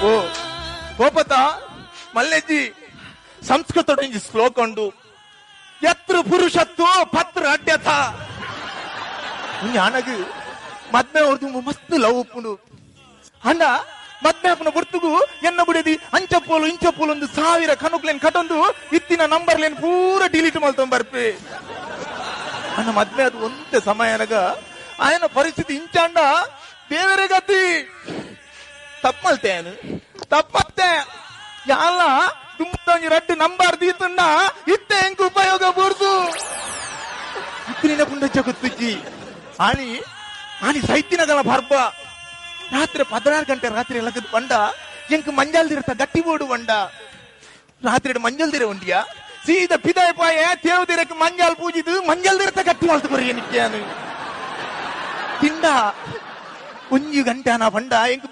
ಓ ಕೋಪತ ಮಲ್ಲೆಜ್ಜಿ ಸಂಸ್ಕೃತ ಶ್ಲೋಕ ಉಂಡು. ಎತ್ರ ಪುರುಷತ್ವ ಪತ್ರ ಅಡ್ಯಥ. ಅನಗು ಮದ್ಮೆ ಅವ್ರದ್ದು ಮಸ್ತ್ ಲವ್ ಉಪ್ಪುಂಡು. ಅಂಡ ಮದ್ಮೆ ಅಪ್ಪನ ಬುರ್ತಿಗೂ ಎನ್ನ ಬಿಡದಿ ಅಂಚಪ್ಪೋಲು ಇಂಚಪ್ಪೋಲು 1000 ಕನುಕ್ಲೇನ್ ಕಟೊಂದು ಇತ್ತಿನ ನಂಬರ್ಲೇನ್ ಪೂರ ಡಿಲೀಟ್ ಮಾಡ್ತೊಂಡ್ ಬರ್ಪೆ. ಅನ್ನ ಮದ್ಮೆ ಅದು ಒಂದೇ ಸಮಯನಗ ಆಯನ ಪರಿಸ್ಥಿತಿ ಇಂಚಾಂಡ ದೇವರೇ ಗತಿ. ತಪ್ಪಲ್ತೇನು ತಪ್ಪತ್ತೆ ಯಾಲ ತುಂಬಿ ರಡ್ಡು ನಂಬರ್ ದೀತುಂಡ ಇತ್ತೆ ಹೆಂಗ್ ಉಪಯೋಗ ಬೂರ್ದು ಇತ್ತಿನ ಪುಂಡ ಜಗತ್ತುಜ್ಜಿ ಆನಿ ಆನಿ ಸೈತಿನಗಲ ಬರ್ಬ ರಾತ್ರಿ 16 ಗಂಟೆ ರಾತ್ರಿ ಎಲ್ಲಗದ್ ಬಂಡ ಎಂಕ್ ಮಂಜಲ್ದಿರತ್ತ ಗಟ್ಟಿ ಬೋಡು ಬಂಡ ರಾತ್ರಿ ಮಂಜಲ್ದಿರ ಉಂಡಿಯಾ ಸೀದಾ ಪಿದಾಯ ಪಾಯ ತೇವದಿರಕ್ಕೆ ಮಂಜಾಲ್ ಪೂಜಿದು ಮಂಜಲ್ದಿರತ್ತ ಗಟ್ಟಿ ಮಾಡ್ತು ಬರೀ ನಿತ್ಯಾನು ತಿಂಡ 1 ಗಂಟೆ ನಾ ಬಂಡ ಎಂಕ್